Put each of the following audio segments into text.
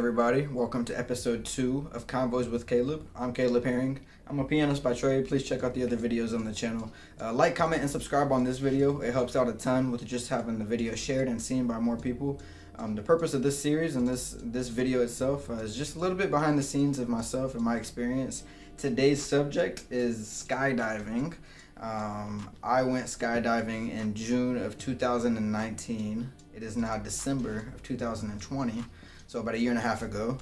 everybody. Welcome to episode 2 of Convos with Caleb. I'm Caleb Herring. I'm a pianist by trade. Please check out the other videos on the channel. Like, comment, and subscribe on this video. It helps out a ton with just having the video shared and seen by more people. The purpose of this series and this video itself is just a little bit behind the scenes of myself and my experience. Today's subject is skydiving. I went skydiving in June of 2019. It is now December of 2020. So about a year and a half ago.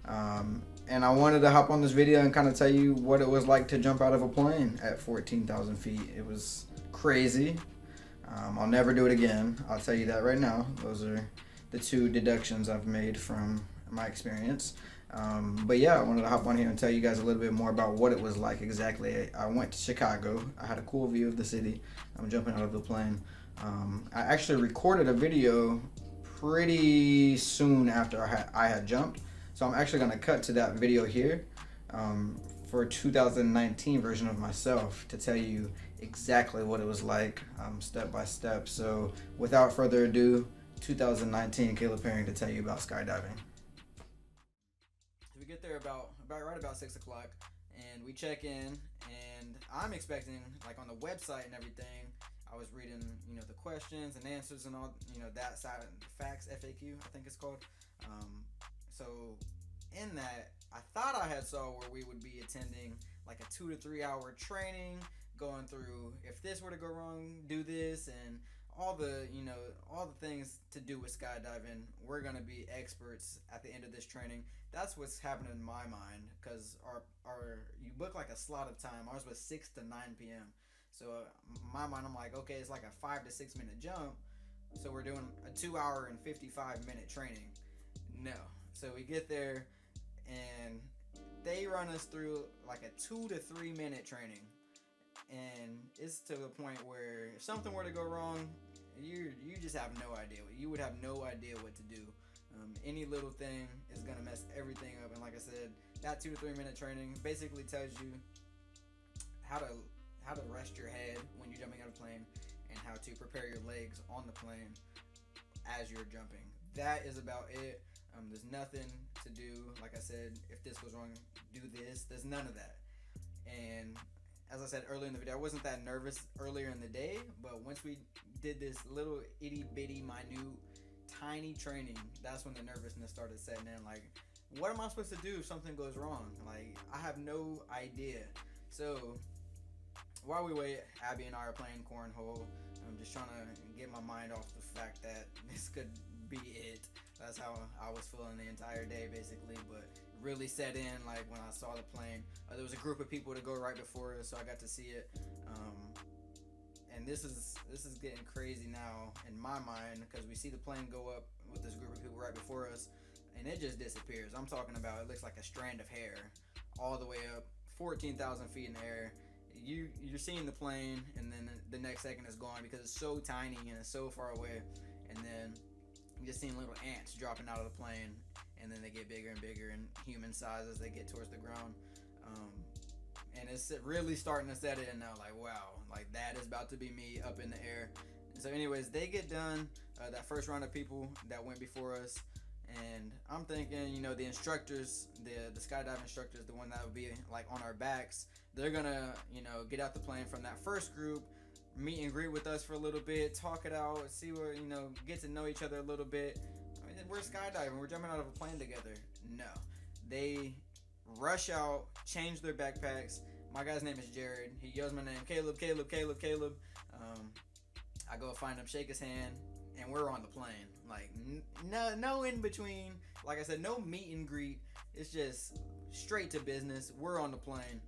And I wanted to hop on this video and kind of tell you what it was like to jump out of a plane at 14,000 feet. It was crazy. I'll never do it again. I'll tell you that right now. Those are the two deductions I've made from my experience. But yeah, I wanted to hop on here and tell you guys a little bit more about what it was like exactly. I went to Chicago. I had a cool view of the city. I'm jumping out of the plane. I actually recorded a video pretty soon after I had jumped. So I'm actually going to cut to that video here for 2019 version of myself to tell you exactly what it was like step by step. So without further ado, 2019 Caleb Herring to tell you about skydiving. We get there about 6 o'clock and we check in, and I'm expecting, like, on the website and everything, I was reading, the questions and answers and all, that side, facts, FAQ, I think it's called. So in that, I thought I had saw where we would be attending like a 2 to 3 hour training, going through, if this were to go wrong, do this, and all the, all the things to do with skydiving. We're going to be experts at the end of this training. That's what's happening in my mind, because you book like a slot of time. Ours was 6 to 9 p.m. So in my mind, I'm like, okay, it's like a 5 to 6 minute jump. So we're doing a 2 hour and 55 minute training. No. So we get there and they run us through like a 2 to 3 minute training. And it's to the point where if something were to go wrong, you just have no idea. You would have no idea what to do. Any little thing is going to mess everything up. And like I said, that 2 to 3 minute training basically tells you how to rest your head when you're jumping out of a plane, and how to prepare your legs on the plane as you're jumping. That is about it. There's nothing to do. Like I said, if this goes wrong, do this. There's none of that. And as I said earlier in the video, I wasn't that nervous earlier in the day, but once we did this little itty bitty minute tiny training, that's when the nervousness started setting in. Like, what am I supposed to do if something goes wrong? Like, I have no idea. So while we wait, Abby and I are playing cornhole. I'm just trying to get my mind off the fact that this could be it. That's how I was feeling the entire day, basically. But really set in, like, when I saw the plane. There was a group of people to go right before us, so I got to see it. And this is getting crazy now in my mind, because we see the plane go up with this group of people right before us, and it just disappears. I'm talking about, it looks like a strand of hair all the way up, 14,000 feet in the air. You're seeing the plane, and then the next second it's gone because it's so tiny and it's so far away. And then you're just seeing little ants dropping out of the plane, and then they get bigger and bigger in human size as they get towards the ground. And it's really starting to set in now, like, wow, like, that is about to be me up in the air. And so anyways, they get done, that first round of people that went before us, and I'm thinking, the instructors, the skydive instructors, the one that would be like on our backs, they're gonna, get out the plane from that first group, meet and greet with us for a little bit, talk it out, see what, get to know each other a little bit. I mean, we're skydiving, we're jumping out of a plane together. No, they rush out, change their backpacks. My guy's name is Jared. He yells my name, Caleb. I go find him, shake his hand, and we're on the plane. Like, no in between. Like I said, no meet and greet. It's just straight to business. We're on the plane.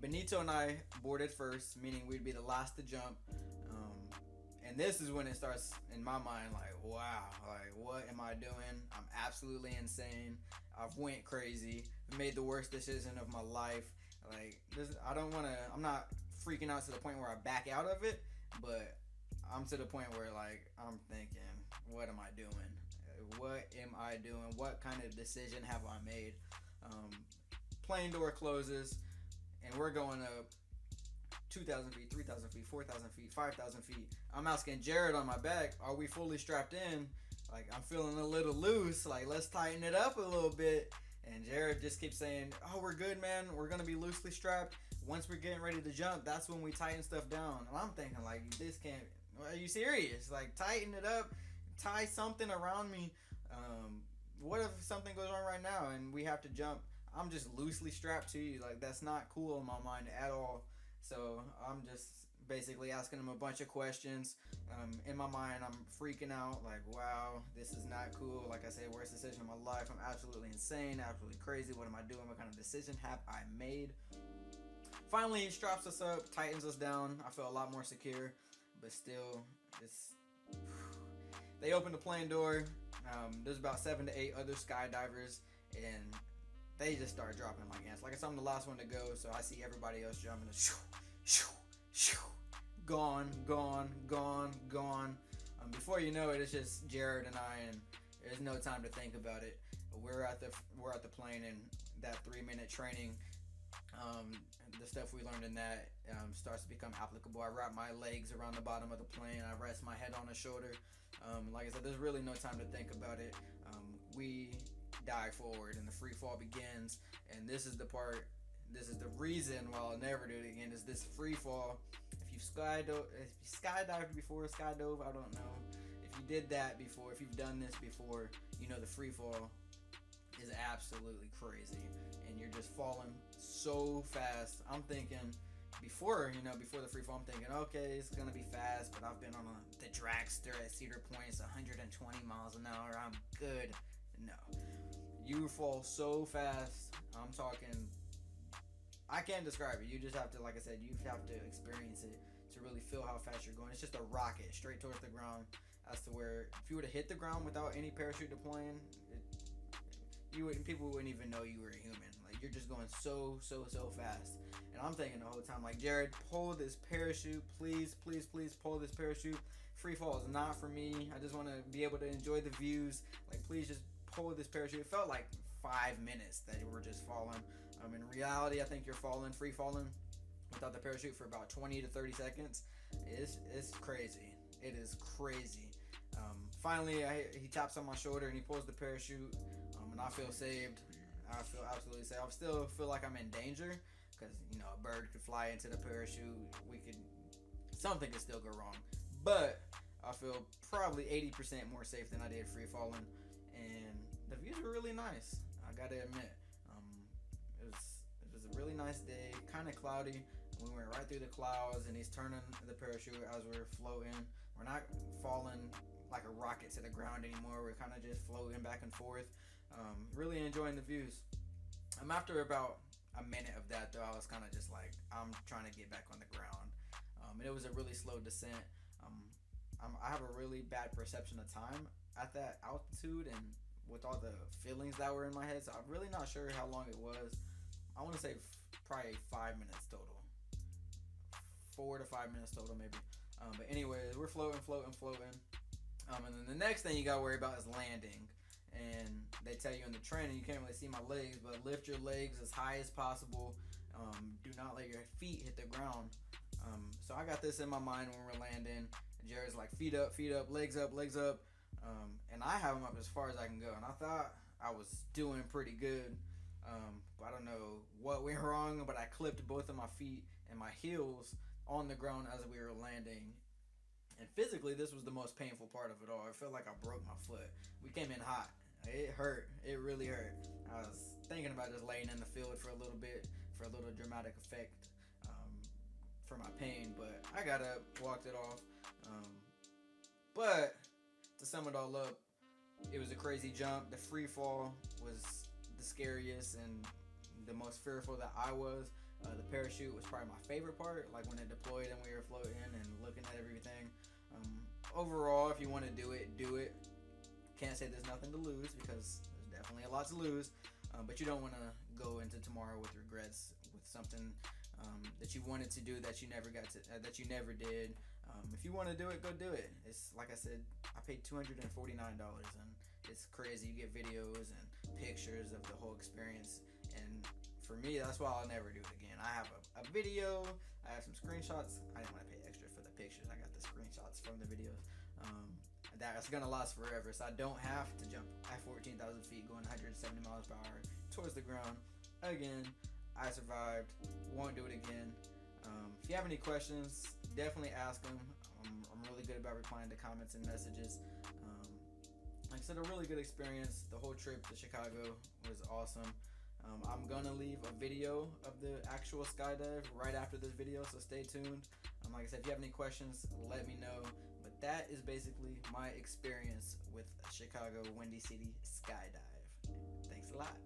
Benito and I boarded first, meaning we'd be the last to jump. And this is when it starts in my mind, like, wow, like, what am I doing? I'm absolutely insane. I've went crazy. Made the worst decision of my life. Like, this, I'm not freaking out to the point where I back out of it, but I'm to the point where, like, I'm thinking, what am I doing? What am I doing? What kind of decision have I made? Plane door closes, and we're going up 2,000 feet, 3,000 feet, 4,000 feet, 5,000 feet. I'm asking Jared on my back, are we fully strapped in? like I'm feeling a little loose. Like, let's tighten it up a little bit. And Jared just keeps saying, oh, we're good, man. We're going to be loosely strapped. Once we're getting ready to jump, that's when we tighten stuff down. And I'm thinking, like, this can't, are you serious? Like, tighten it up. Tie something around me. What if something goes on right now and we have to jump? I'm just loosely strapped to you. Like, that's not cool in my mind at all. So I'm just basically asking him a bunch of questions. In my mind, I'm freaking out. Like, wow, this is not cool. Like I said, worst decision of my life. I'm absolutely insane, absolutely crazy. What am I doing? What kind of decision have I made? Finally, he straps us up, tightens us down. I feel a lot more secure, but still, it's. They open the plane door. There's about 7 to 8 other skydivers, and they just start dropping like ants. Like I said, I'm the last one to go, so I see everybody else jumping. Shoo, shoo, shoo, gone, gone, gone, gone. Before you know it, it's just Jared and I, and there's no time to think about it. We're at the plane, and that 3-minute training, the stuff we learned in that starts to become applicable. I wrap my legs around the bottom of the plane. I rest my head on a shoulder. Like I said, there's really no time to think about it. We dive forward, and the free fall begins. And this is the part. This is the reason why I'll never do it again. Is this free fall? If you skydived before, skydove, I don't know. If you did that before, if you've done this before, you know the free fall is absolutely crazy, and you're just falling so fast. I'm thinking before the free fall, I'm thinking, okay, it's gonna be fast, but I've been on the dragster at Cedar Point. It's 120 miles an hour. I'm good. No, you fall so fast. I'm talking. I can't describe it. You just have to, like I said, you have to experience it to really feel how fast you're going. It's just a rocket straight towards the ground. As to where if you were to hit the ground without any parachute deploying, people wouldn't even know you were a human. Like, you're just going so fast. And I'm thinking the whole time, like, Jared, pull this parachute, please, please, please pull this parachute. Free fall is not for me. I just want to be able to enjoy the views. Like, please just pull this parachute. It felt like 5 minutes that we're just falling. In reality, I think you're free falling without the parachute for about 20 to 30 seconds. It's crazy. It is crazy. Finally, he taps on my shoulder and he pulls the parachute, and I feel saved. I feel absolutely safe. I still feel like I'm in danger because a bird could fly into the parachute. Something could still go wrong, but I feel probably 80% more safe than I did free falling, and the views were really nice. I gotta admit. It was a really nice day, kind of cloudy. We went right through the clouds, and he's turning the parachute as we're floating. We're not falling like a rocket to the ground anymore. We're kind of just floating back and forth. Really enjoying the views. After about a minute of that, though, I was kind of just like, I'm trying to get back on the ground. And it was a really slow descent. I have a really bad perception of time at that altitude, and with all the feelings that were in my head, so I'm really not sure how long it was. I want to say probably 5 minutes total. 4 to 5 minutes total, maybe. But anyways, we're floating. And then the next thing you gotta worry about is landing. And they tell you in the training, you can't really see my legs, but lift your legs as high as possible. Do not let your feet hit the ground. So I got this in my mind when we're landing. And Jared's like, feet up, legs up. And I have them up as far as I can go. And I thought I was doing pretty good. But I don't know what went wrong, but I clipped both of my feet and my heels on the ground as we were landing. And physically, this was the most painful part of it all. I felt like I broke my foot. We came in hot. It hurt. It really hurt. I was thinking about just laying in the field for a little bit, for a little dramatic effect, for my pain. But I got up, walked it off. But to sum it all up, it was a crazy jump. The free fall was the scariest and the most fearful that I was. The parachute was probably my favorite part, like when it deployed and we were floating and looking at everything. Overall, if you want to do it. Can't say there's nothing to lose because there's definitely a lot to lose. But you don't want to go into tomorrow with regrets with something that you wanted to do that you never that you never did. If you want to do it, go do it. It's like I said, I paid $249 and it's crazy. You get videos and pictures of the whole experience, and for me, that's why I'll never do it again. I have a video, I have some screenshots. I didn't want to pay extra for the pictures. I got the screenshots from the videos. That's gonna last forever. So I don't have to jump at 14,000 feet, going 170 miles per hour towards the ground. Again, I survived. Won't do it again. If you have any questions, definitely ask them. I'm really good about replying to comments and messages. Like I said, a really good experience. The whole trip to Chicago was awesome. I'm gonna leave a video of the actual skydive right after this video, so stay tuned. Like I said, if you have any questions, let me know. But that is basically my experience with Chicago Windy City Skydive. Thanks a lot.